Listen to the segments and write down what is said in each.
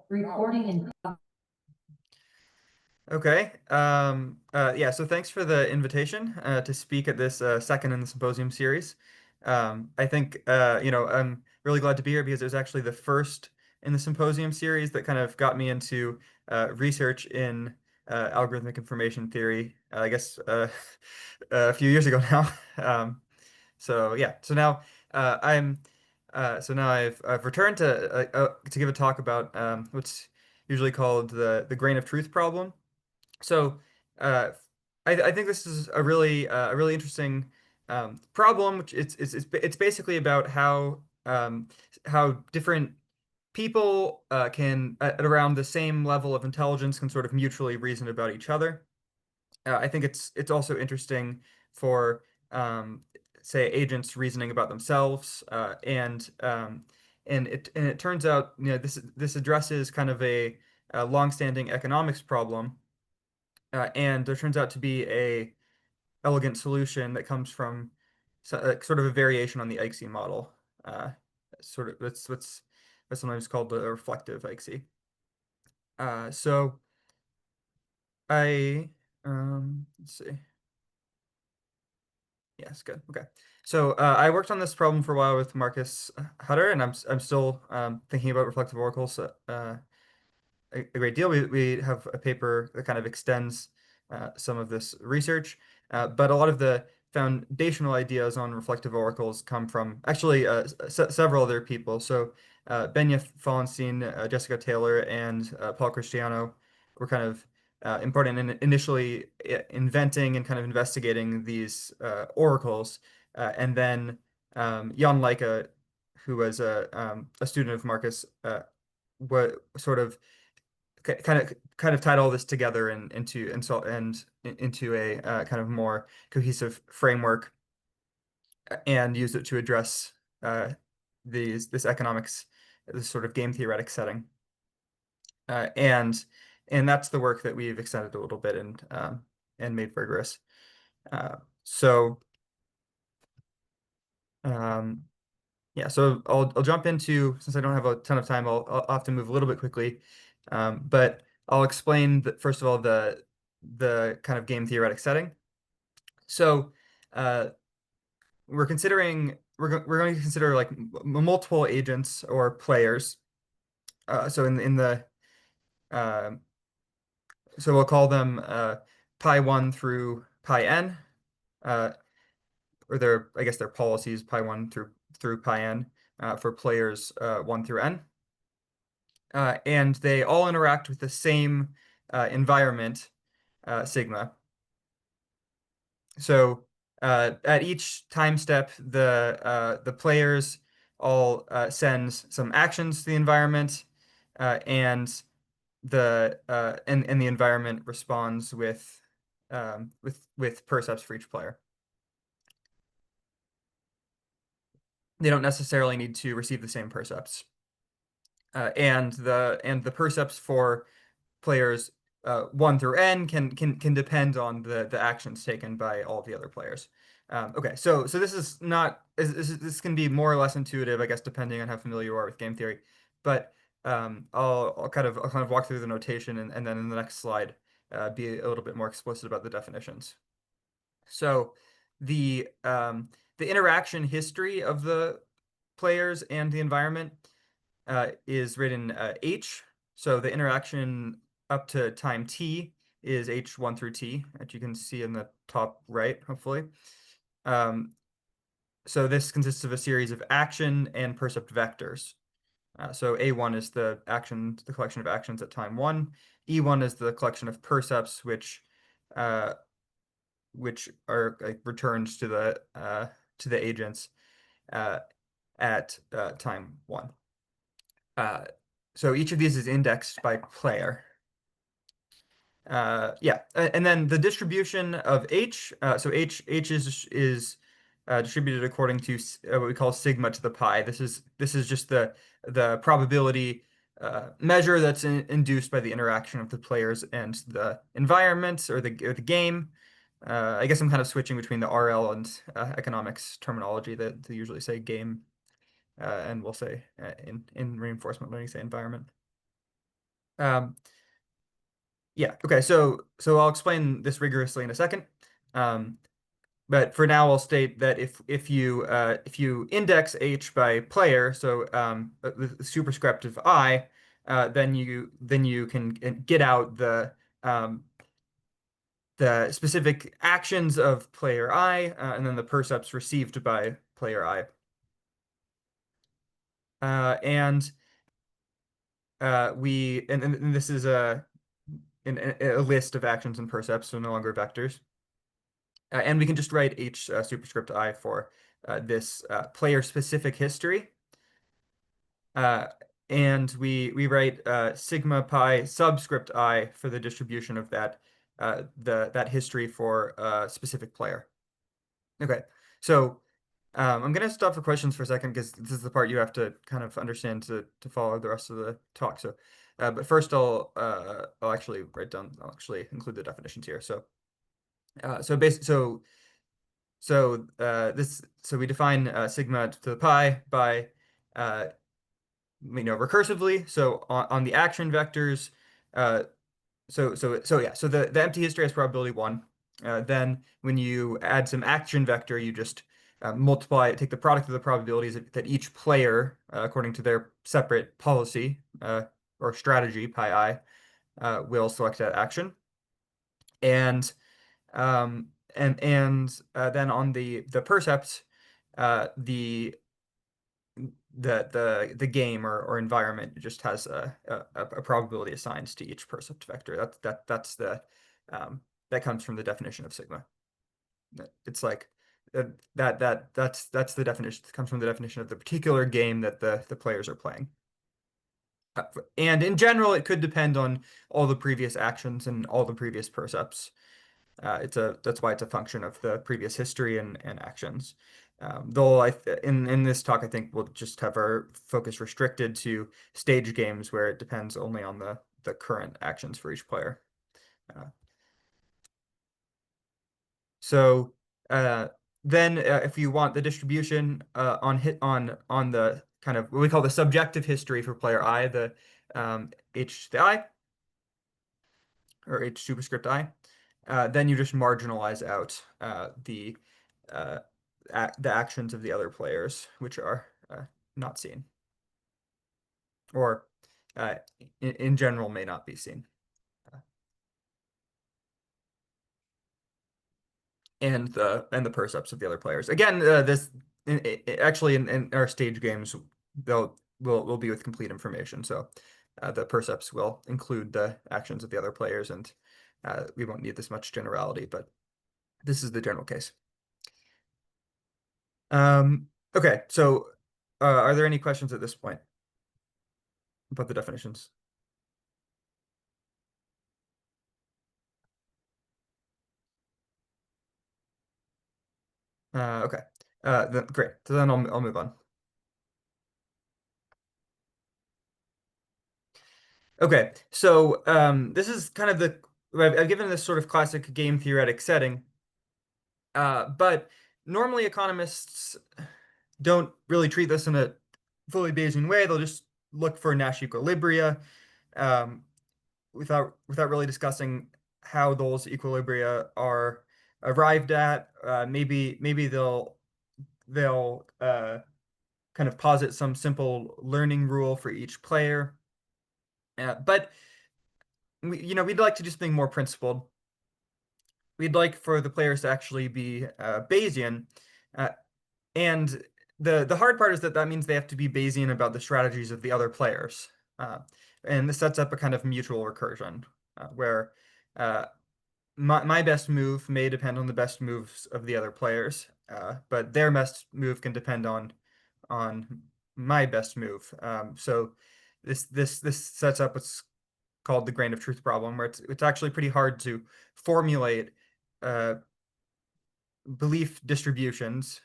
Recording in. Okay. Yeah, so thanks for the invitation to speak at this second in the symposium series. I think I'm really glad to be here because it was actually the first in the symposium series that kind of got me into research in algorithmic information theory, I guess a few years ago now. So yeah, so now I've returned to give a talk about what's usually called the grain of truth problem. So, uh, I think this is a really interesting problem, which it's basically about how different people can at around the same level of intelligence can sort of mutually reason about each other. I think it's also interesting for say agents reasoning about themselves, and it turns out this addresses kind of a longstanding economics problem, and there turns out to be a elegant solution that comes from sort of a variation on the Ikesi model. Uh, Sort of that's sometimes called the reflective Ikesi. So I let's see. Yes, good. Okay. So I worked on this problem for a while with Marcus Hutter, and I'm still thinking about reflective oracles a great deal. We have a paper that kind of extends some of this research, but a lot of the foundational ideas on reflective oracles come from actually several other people. So Benja Fallenstein, Jessica Taylor, and Paul Cristiano were kind of important in initially inventing and kind of investigating these oracles, and then Jan Leica, who was a student of Marcus, what sort of kind of tied all this together into a kind of more cohesive framework and used it to address uh, this economics, this sort of game theoretic setting. Uh, and and that's the work that we've extended a little bit and made rigorous. Uh, so um, yeah, so I'll jump into, since I don't have a ton of time, I'll have to move a little bit quickly, but I'll explain first of all the kind of game theoretic setting. So uh, we're going to consider like multiple agents or players. So in the uh, so we'll call them pi 1 through pi n, uh, or their I guess their policies pi 1 through pi n for players 1 through n. And they all interact with the same environment, sigma. So at each time step, the players all sends some actions to the environment, and and the environment responds with percepts for each player. They don't necessarily need to receive the same percepts, and the percepts for players 1 through n can depend on the actions taken by all of the other players. Okay, so this is not this can be more or less intuitive, I guess, depending on how familiar you are with game theory. But I'll kind of walk through the notation and then in the next slide be a little bit more explicit about the definitions. So the interaction history of the players and the environment is written H. So the interaction up to time t is H1 through t, as you can see in the top right, hopefully. Um, so this consists of a series of action and percept vectors. So A1 is the collection of actions at time 1. E1 is the collection of percepts, uh, which are like, returned to the agents uh, at time 1. Uh, so each of these is indexed by player. Yeah, and then the distribution of H. So H is distributed according to what we call sigma to the pi. This is just the probability measure that's induced by the interaction of the players and the environment or the game. I guess I'm kind of switching between the RL and economics terminology that they usually say game, and we'll say in reinforcement learning say environment. Um, yeah. Okay. So I'll explain this rigorously in a second. Um, but for now, I'll state that if you index H by player, so with the superscript of I, then you can get out the specific actions of player I, and then the percepts received by player I. And and this is a list of actions and percepts, so no longer vectors. And we can just write H superscript I for this player-specific history. Uh, and we write sigma pi subscript I for the distribution of that history for a specific player. Okay, so I'm gonna stop for questions for a second because this is the part you have to kind of understand to follow the rest of the talk. So, but first I'll actually write down. I'll actually include the definitions here. So, so basic so we define sigma to the pi by uh, recursively. So on the action vectors, uh, so the empty history has probability one. Then when you add some action vector, you just take the product of the probabilities that each player, according to their separate policy or strategy, pi I, will select that action. And then on the percept, the the game or environment just has a probability assigned to each percept vector. That's the that comes from the definition of sigma. It's like that's the definition. It comes from the definition of the particular game that the players are playing. And in general, it could depend on all the previous actions and all the previous percepts. That's why it's a function of the previous history and actions. Though in this talk, I think we'll just have our focus restricted to stage games where it depends only on the current actions for each player. Uh, so uh, then, if you want the distribution on the kind of what we call the subjective history for player I, the H to the I or H superscript I, then you just marginalize out uh, the actions of the other players, which are not seen, or uh, in general may not be seen. And the percepts of the other players. Again, this actually in our stage games, they'll will be with complete information. So the percepts will include the actions of the other players, and we won't need this much generality, but this is the general case. Okay, so are there any questions at this point about the definitions? Okay. Then great. So then I'll move on. Okay. So this is kind of I've given this sort of classic game theoretic setting, but normally economists don't really treat this in a fully Bayesian way. They'll just look for Nash equilibria um, without really discussing how those equilibria are arrived at. Maybe they'll kind of posit some simple learning rule for each player. But we'd like to do something more principled. We'd like for the players to actually be Bayesian, uh, and the hard part is that means they have to be Bayesian about the strategies of the other players, uh, and this sets up a kind of mutual recursion where uh, my best move may depend on the best moves of the other players, but their best move can depend on my best move. So this sets up what's called the grain of truth problem, where it's actually pretty hard to formulate uh, belief distributions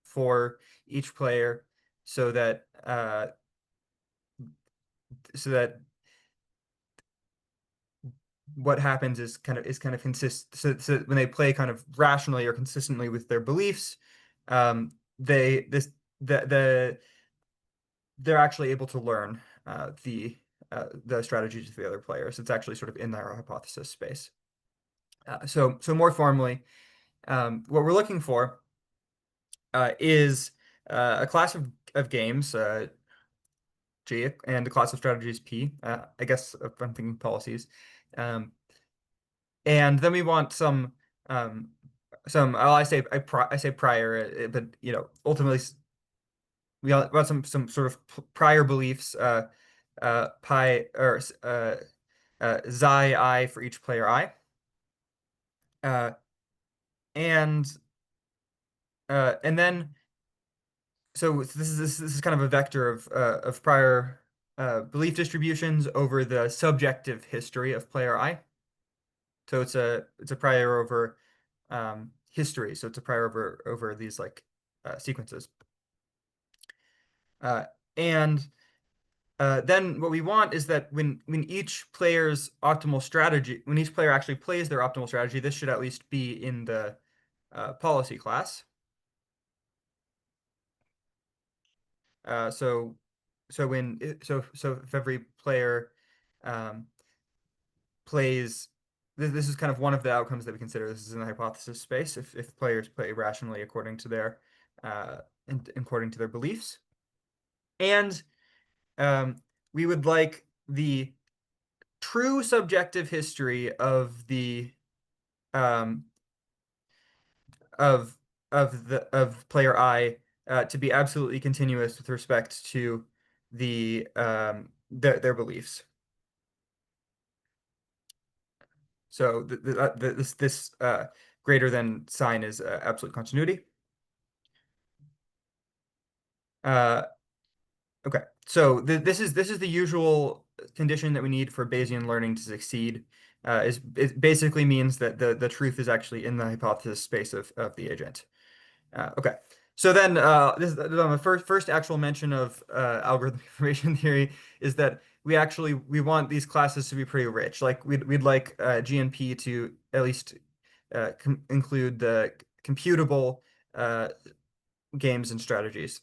for each player so that so that what happens is kind of so when they play kind of rationally or consistently with their beliefs, they this the they're actually able to learn the the strategies of the other players. It's actually sort of in our hypothesis space. So more formally, what we're looking for is a class of games, G, and a class of strategies, P. I guess if I'm thinking policies. Um, and then we want um, well, I say prior, but ultimately we want some sort of prior beliefs, pi or xi I for each player I, uh, and and then so this is kind of a vector of prior belief distributions over the subjective history of player I. So it's a prior over history. So it's a prior over these like sequences. Uh, and then what we want is that when when each player actually plays their optimal strategy, this should at least be in the policy class. Uh, so so if every player um, plays, this is kind of one of the outcomes that we consider. This is in the hypothesis space. If players play rationally uh, according to their beliefs, and um, we would like the true subjective history um, of of player I to be absolutely continuous with respect to their beliefs. So this greater than sign is absolute continuity. Uh, okay, so this is the usual condition that we need for Bayesian learning to succeed. It basically means that the truth is actually in the hypothesis space of the agent. Okay. So then, this is the first actual mention of algorithmic information theory is that we want these classes to be pretty rich. Like we'd like GNP to at least include the computable uh, games and strategies.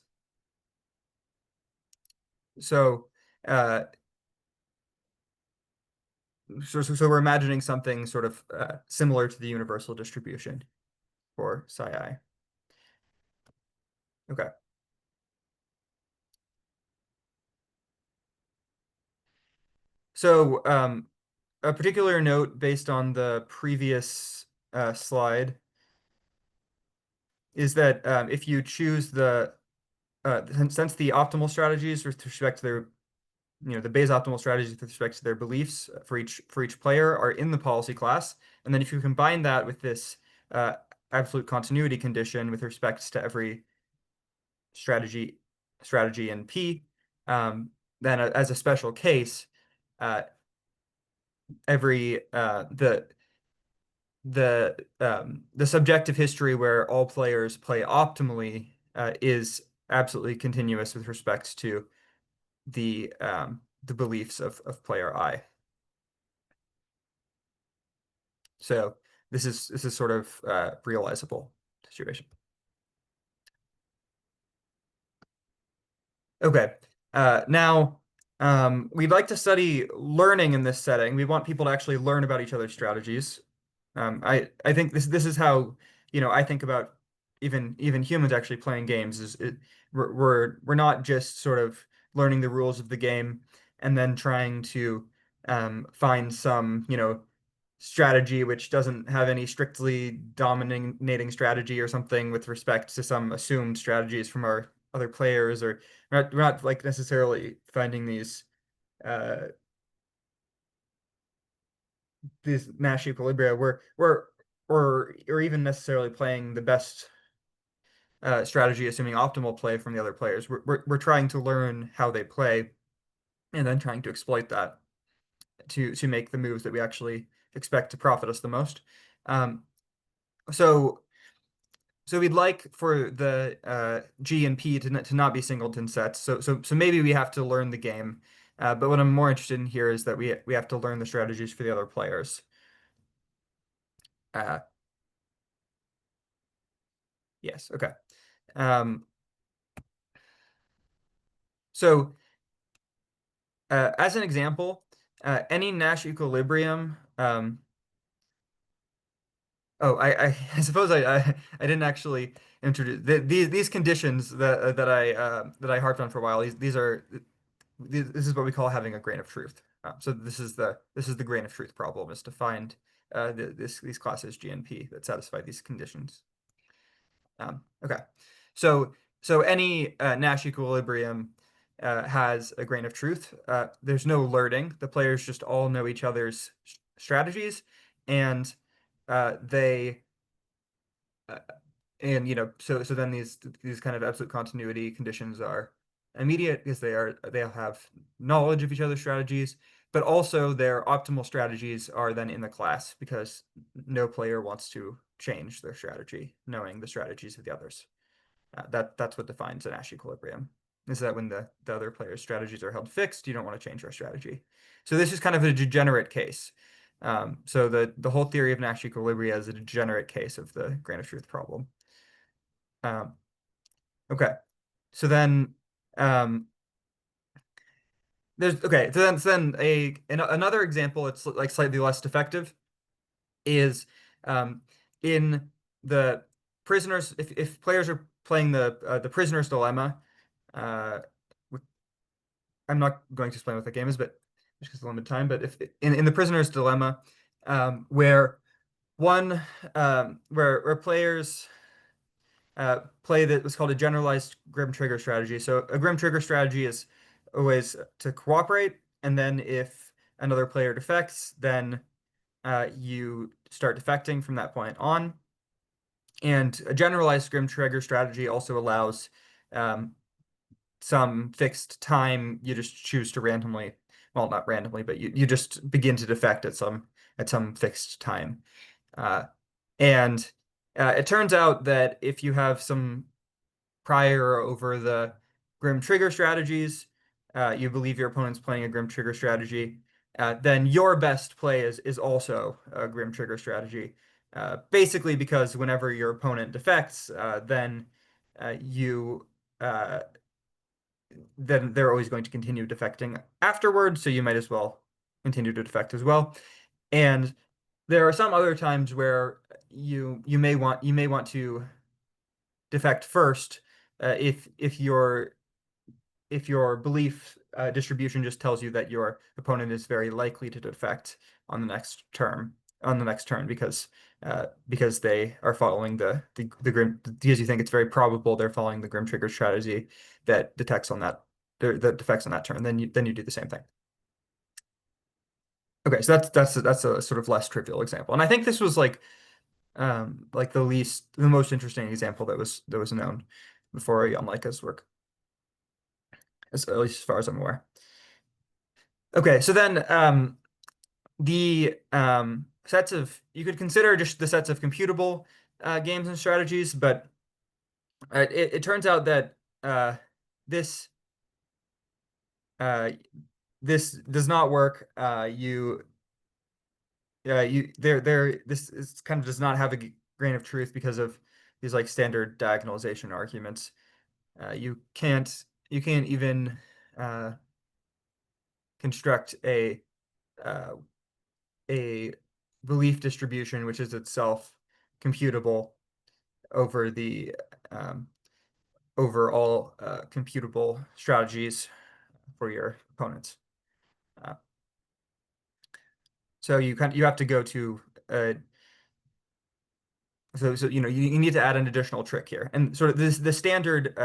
So, uh, so we're imagining something sort of similar to the universal distribution for psi I. Okay. So, a particular note based on the previous slide is that if you choose since the optimal strategies with respect to their, the Bayes optimal strategies with respect to their beliefs for each player are in the policy class, and then if you combine that with this uh, absolute continuity condition with respect to every strategy strategy in P, then as a special case, uh, every the subjective history where all players play optimally is absolutely continuous with respect to the beliefs of player I. So this is sort of realizable situation. Okay. Now we'd like to study learning in this setting. We want people to actually learn about each other's strategies. I think this is how, I think about even humans actually playing games we're not just sort of learning the rules of the game and then trying to find some, strategy which doesn't have any strictly dominating strategy or something with respect to some assumed strategies from our other players, or we're not like necessarily finding uh these Nash equilibria. Or even necessarily playing the best strategy, assuming optimal play from the other players. We're trying to learn how they play and then trying to exploit that to make the moves that we actually expect to profit us the most. Um, so so we'd like for the G and P to not be singleton sets. So maybe we have to learn the game. But what I'm more interested in here is that we have to learn the strategies for the other players. Uh, yes, okay. Um, so As an example, any Nash equilibrium. I suppose I didn't actually introduce these conditions that I harped on for a while. This is what we call having a grain of truth. So this is the grain of truth problem, is to find these classes G and P that satisfy these conditions. Okay, so any Nash equilibrium has a grain of truth. There's no learning. The players just all know each other's strategies, and they and so then these kind of absolute continuity conditions are immediate because they'll have knowledge of each other's strategies, but also their optimal strategies are then in the class because no player wants to change their strategy, knowing the strategies of the others. That's what defines a Nash equilibrium, is that when the other player's strategies are held fixed, you don't want to change their strategy. So this is kind of a degenerate case. So the whole theory of Nash equilibria is a degenerate case of the grain of truth problem. Um, okay, so then um, another example, it's like slightly less effective, is in the prisoners. If players are playing the prisoner's dilemma, uh, I'm not going to explain what the game is, but just because of limited time. But if in the prisoner's dilemma, where one where players play that was called a generalized grim trigger strategy. So a grim trigger strategy is always to cooperate, and then if another player defects, then you start defecting from that point on. And a generalized grim trigger strategy also allows um, some fixed time. You just choose to randomly, well, not randomly, but you just begin to defect at some fixed time. Uh, and it turns out that if you have some prior over the Grim Trigger strategies, you believe your opponent's playing a Grim Trigger strategy, then your best play is also a Grim Trigger strategy. Basically, because whenever your opponent defects, you uh, then they're always going to continue defecting afterwards, so you might as well continue to defect as well. And there are some other times where you may want to defect first if your belief distribution just tells you that your opponent is very likely to defect on the next turn because they are following the grim, because you think it's very probable they're following the grim trigger strategy that detects on that defects on that turn. Then you do the same thing. Okay, so that's a sort of less trivial example, and I think this was like the most interesting example that was known before Yanlaika's work, at least as far as I'm aware. Okay, so then the sets of you could consider just the sets of computable games and strategies, but it turns out that this uh, this does not work. You there this is kind of does not have a grain of truth because of these like standard diagonalization arguments. You can't even uh, construct uh, a belief distribution which is itself computable over the um, over all computable strategies for your opponents. Uh, so you have to go to so you need to add an additional trick here, and sort of the standard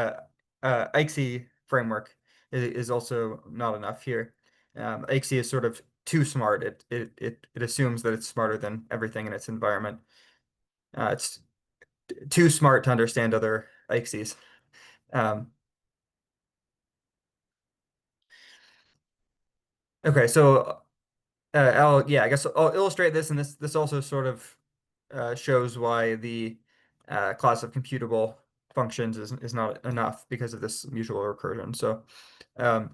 ICSI framework is also not enough here. ICSI is sort of too smart. It assumes that it's smarter than everything in its environment. It's too smart to understand other ICSIs. Um, okay, so I guess I'll illustrate this, and this also sort of shows why the class of computable functions is not enough because of this mutual recursion. Um,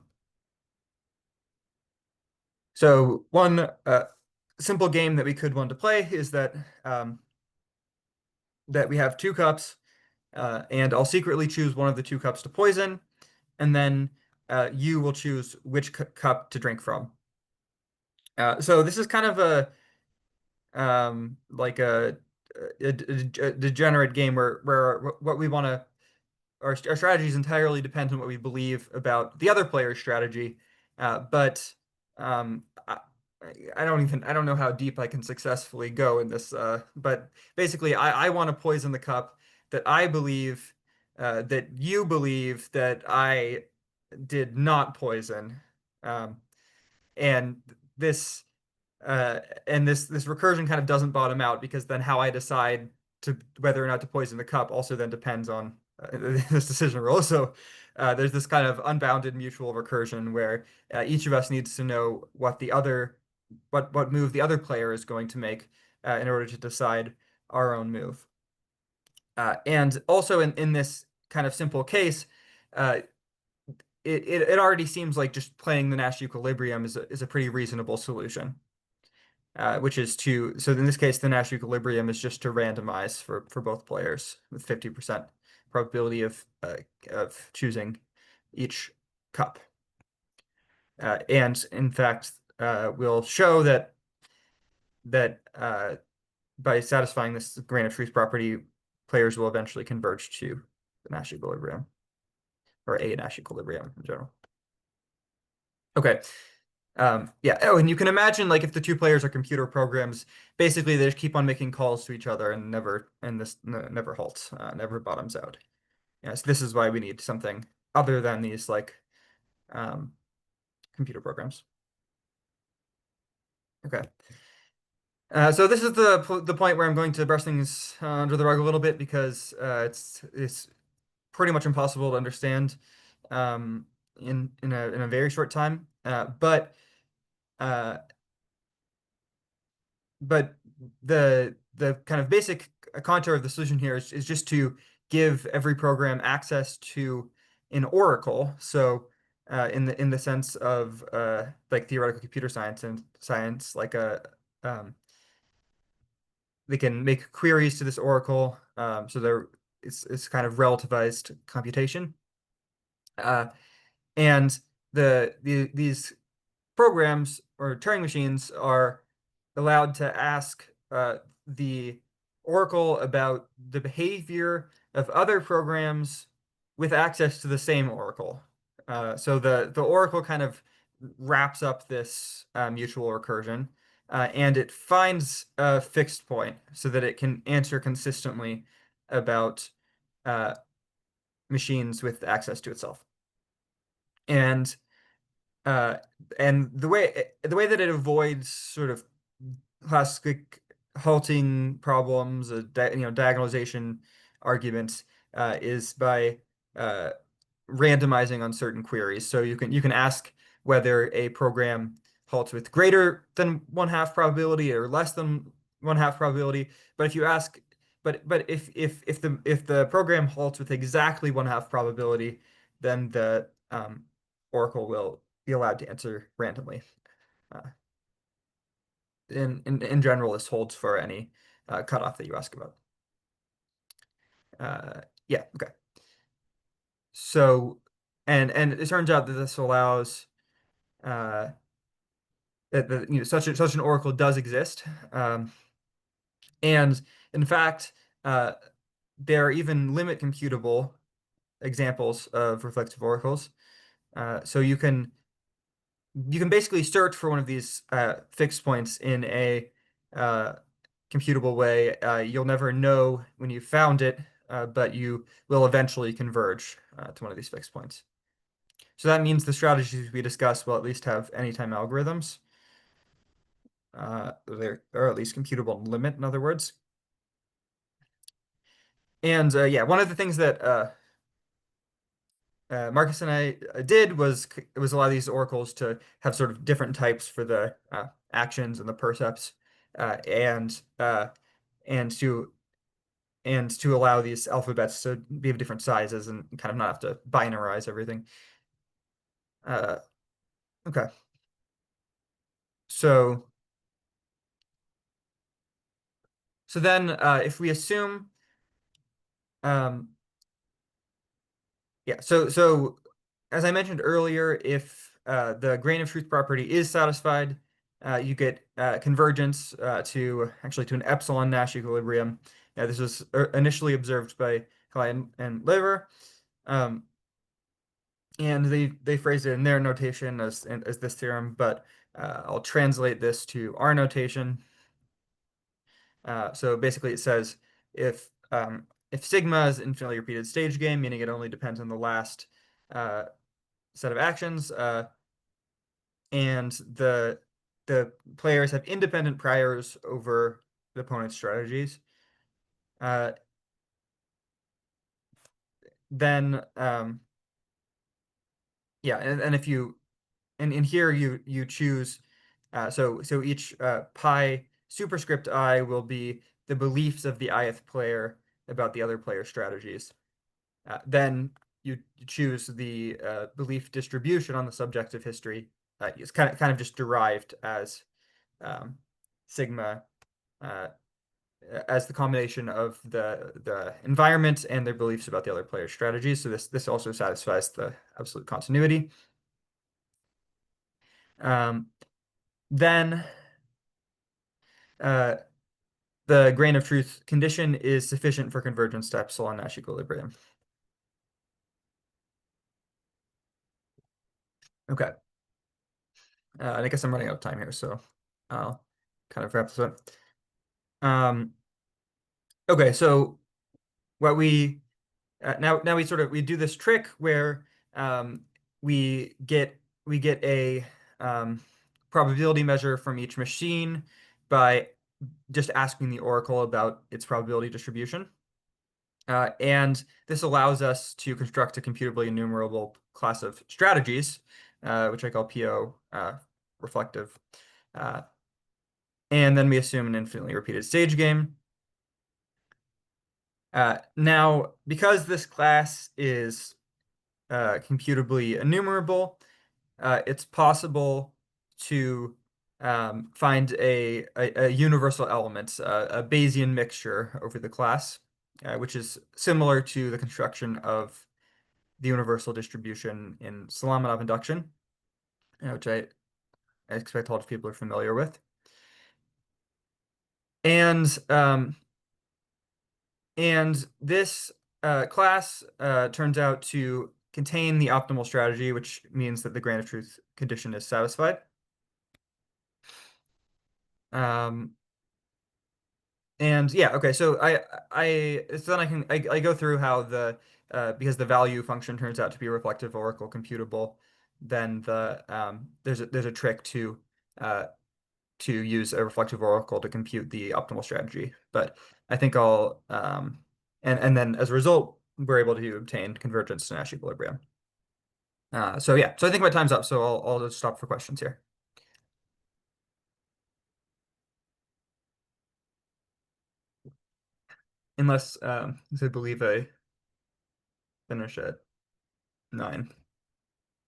so one simple game that we could want to play is that we have two cups, and I'll secretly choose one of the two cups to poison, and then you will choose which cup to drink from. So this is kind of a like a degenerate game where what we want to our strategies entirely depend on what we believe about the other player's strategy. But I, I don't know how deep I can successfully go in this. But basically, I want to poison the cup that I believe that you believe that I did not poison. Um, and this uh, this recursion kind of doesn't bottom out because then how I decide to whether or not to poison the cup also then depends on this decision rule. So there's this kind of unbounded mutual recursion where each of us needs to know what move the other player is going to make in order to decide our own move. And also in this kind of simple case, uh, it already seems like just playing the Nash equilibrium is a pretty reasonable solution. Which is so in this case, the Nash equilibrium is just to randomize for both players with 50% probability of choosing each cup. And in fact, we'll show that by satisfying this grain of truth property, players will eventually converge to the Nash equilibrium or a Nash equilibrium in general. Okay. Yeah. Oh, and you can imagine like if the two players are computer programs, basically they just keep on making calls to each other and this never halts, never bottoms out. Yes, this is why we need something other than these like um, computer programs. Okay. So this is the point where I'm going to brush things under the rug a little bit because it's pretty much impossible to understand in a very short time. Uh, but the kind of basic contour of the solution here is just to give every program access to an oracle. So in the sense of like theoretical computer science, like they can make queries to this oracle. So it's kind of relativized computation. Uh, and these programs or Turing machines are allowed to ask the Oracle about the behavior of other programs with access to the same Oracle. So the Oracle kind of wraps up this mutual recursion, and it finds a fixed point so that it can answer consistently about uh, machines with access to itself. And uh, and the way that it avoids sort of classic halting problems, diagonalization arguments, is by uh, randomizing on certain queries. So you can ask whether a program halts with greater than one half probability or less than one half probability. But if you ask, but if the program halts with exactly one half probability, then the oracle will be allowed to answer randomly. Uh, in general, this holds for any cutoff that you ask about. Yeah, okay. So, and it turns out that this allows uh, that such an oracle does exist, and in fact, uh, there are even limit computable examples of reflexive oracles. So you can basically search for one of these fixed points in a uh, computable way. You'll never know when you found it, but you will eventually converge to one of these fixed points. So that means the strategies we discuss will at least have anytime algorithms, or at least computable limit, in other words. And yeah, one of the things that Marcus and I did was allow these oracles to have sort of different types for the actions and the percepts, uh, and uh, and to and to allow these alphabets to be of different sizes and kind of not have to binarize everything. Uh, okay, so then if we assume um, yeah, so as I mentioned earlier, if the grain of truth property is satisfied, you get convergence to an epsilon Nash equilibrium. This was initially observed by Klein and Lever, um, and they phrased it in their notation as this theorem, but I'll translate this to our notation. So basically, it says if if sigma is an infinitely repeated stage game, meaning it only depends on the last uh, set of actions, and the players have independent priors over the opponent's strategies, uh, then yeah, and if you and here you choose so each pi superscript I will be the beliefs of the ith player about the other player's strategies. Then you choose the belief distribution on the subjective history. It's kind of just derived as um, sigma uh, as the combination of the environment and their beliefs about the other player's strategies. So this also satisfies the absolute continuity. Um, then uh, the grain of truth condition is sufficient for convergence to epsilon Nash equilibrium. Okay. And I guess I'm running out of time here, so I'll kind of wrap this up. Okay, so what we now we do this trick where um, we get we get a probability measure from each machine by just asking the oracle about its probability distribution. And this allows us to construct a computably enumerable class of strategies, which I call PO reflective. Uh, and then we assume an infinitely repeated stage game. Now, because this class is computably enumerable, it's possible to find a universal element, a Bayesian mixture over the class, which is similar to the construction of the universal distribution in Solomonov induction, which I expect a lot of people are familiar with. And this class turns out to contain the optimal strategy, which means that the grain of truth condition is satisfied. Um, and yeah, okay, so then I go through how because the value function turns out to be reflective oracle computable, then there's a trick to use a reflective oracle to compute the optimal strategy. But I think and then as a result, we're able to obtain convergence to Nash equilibrium. So yeah, so I think my time's up, so I'll just stop for questions here. Unless I believe I finish at 9.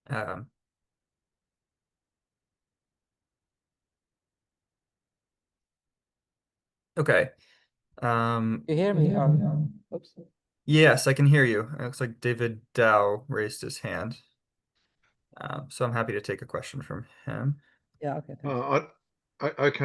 Um, okay. You hear me? Oops. Yes, I can hear you. It looks like David Dow raised his hand. So I'm happy to take a question from him. Yeah, okay, thanks. Uh, okay.